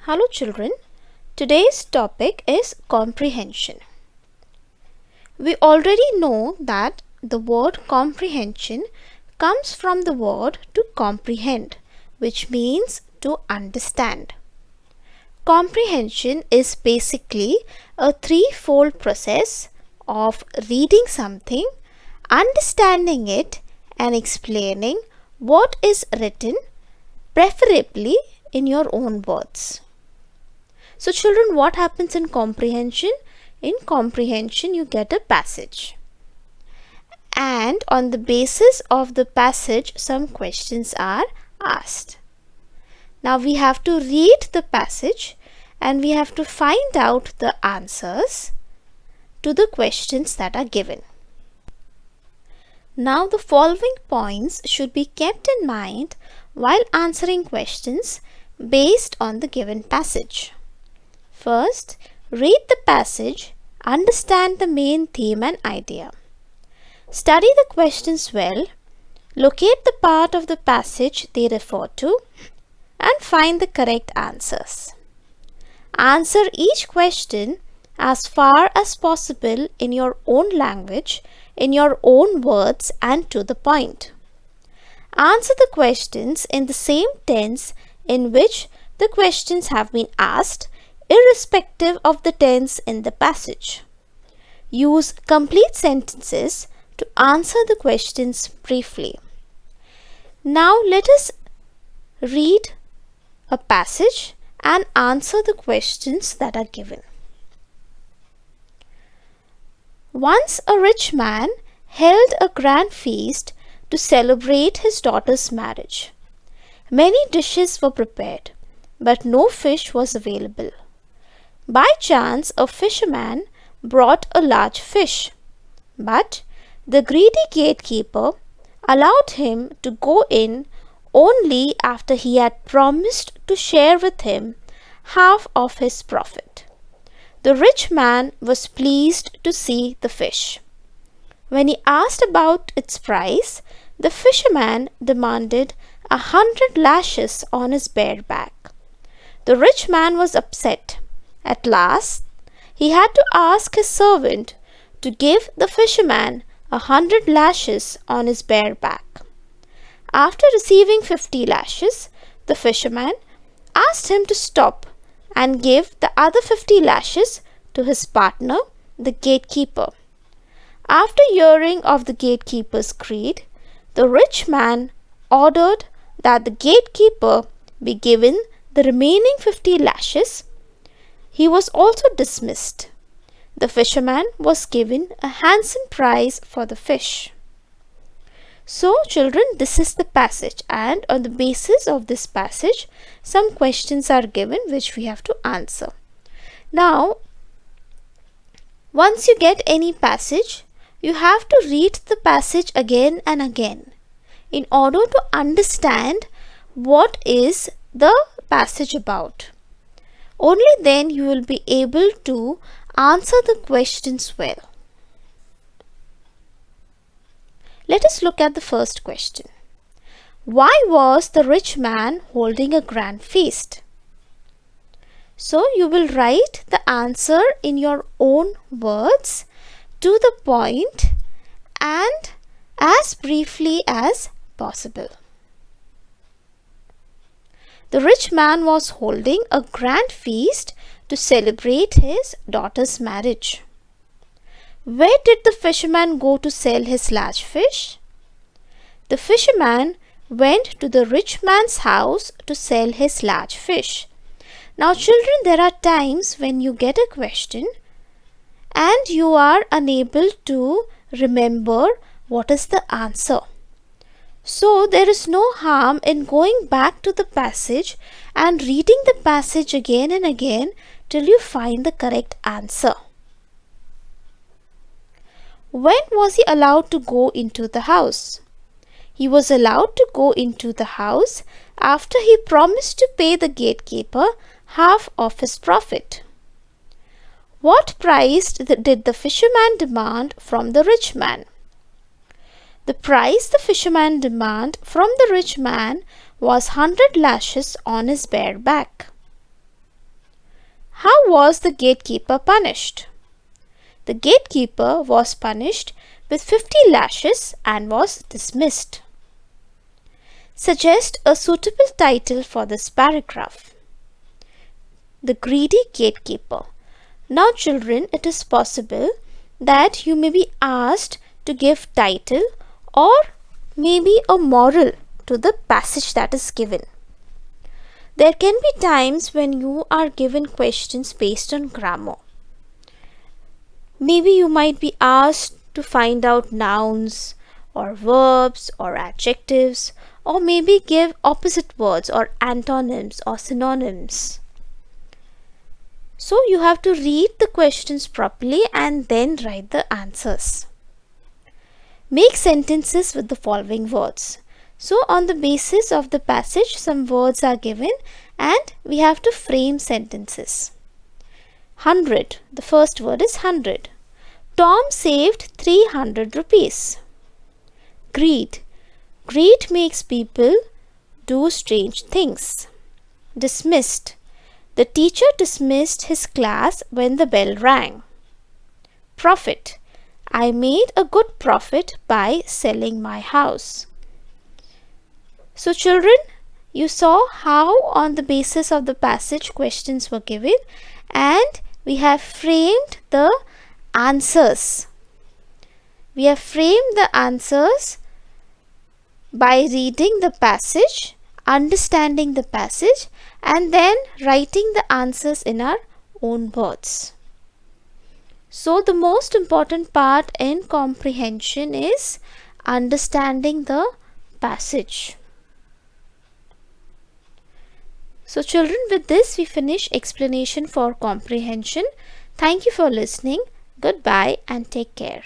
Hello children, today's topic is comprehension. We already know that the word comprehension comes from the word to comprehend, which means to understand. Comprehension is basically a threefold process of reading something, understanding it, and explaining what is written, preferably in your own words. So children, what happens in comprehension? In comprehension, you get a passage. And on the basis of the passage, some questions are asked. Now we have to read the passage and we have to find out the answers to the questions that are given. Now the following points should be kept in mind while answering questions based on the given passage. First, read the passage, understand the main theme and idea. Study the questions well, locate the part of the passage they refer to, and find the correct answers. Answer each question as far as possible in your own language, in your own words, and to the point. Answer the questions in the same tense in which the questions have been asked, irrespective of the tense in the passage. Use complete sentences to answer the questions briefly. Now let us read a passage and answer the questions that are given. Once a rich man held a grand feast to celebrate his daughter's marriage. Many dishes were prepared, but no fish was available. By chance, a fisherman brought a large fish, but the greedy gatekeeper allowed him to go in only after he had promised to share with him half of his profit. The rich man was pleased to see the fish. When he asked about its price, the fisherman demanded 100 lashes on his bare back. The rich man was upset. At last, he had to ask his servant to give the fisherman 100 lashes on his bare back. After receiving 50 lashes, the fisherman asked him to stop and give the other 50 lashes to his partner, the gatekeeper. After hearing of the gatekeeper's greed, the rich man ordered that the gatekeeper be given the remaining 50 lashes. He was also dismissed. The fisherman was given a handsome price for the fish. So children, this is the passage, and on the basis of this passage, some questions are given which we have to answer. Now, once you get any passage, you have to read the passage again and again in order to understand what is the passage about. Only then you will be able to answer the questions well. Let us look at the first question. Why was the rich man holding a grand feast? So you will write the answer in your own words, to the point, and as briefly as possible. The rich man was holding a grand feast to celebrate his daughter's marriage. Where did the fisherman go to sell his large fish? The fisherman went to the rich man's house to sell his large fish. Now children, there are times when you get a question and you are unable to remember what is the answer. So there is no harm in going back to the passage and reading the passage again and again till you find the correct answer. When was he allowed to go into the house? He was allowed to go into the house after he promised to pay the gatekeeper half of his profit. What price did the fisherman demand from the rich man? The price the fisherman demanded from the rich man was 100 lashes on his bare back. How was the gatekeeper punished? The gatekeeper was punished with 50 lashes and was dismissed. Suggest a suitable title for this paragraph. The greedy gatekeeper. Now children, it is possible that you may be asked to give title or maybe a moral to the passage that is given. There can be times when you are given questions based on grammar. Maybe you might be asked to find out nouns or verbs or adjectives, or maybe give opposite words or antonyms or synonyms. So you have to read the questions properly and then write the answers. Make sentences with the following words. So on the basis of the passage, some words are given and we have to frame sentences. 100. The first word is 100. Tom saved 300 rupees. Greed. Greed makes people do strange things. Dismissed. The teacher dismissed his class when the bell rang. Profit. I made a good profit by selling my house. So children, you saw how on the basis of the passage questions were given and we have framed the answers. We have framed the answers by reading the passage, understanding the passage and then writing the answers in our own words. So the most important part in comprehension is understanding the passage. So children, with this we finish explanation for comprehension. Thank you for listening. Goodbye and take care.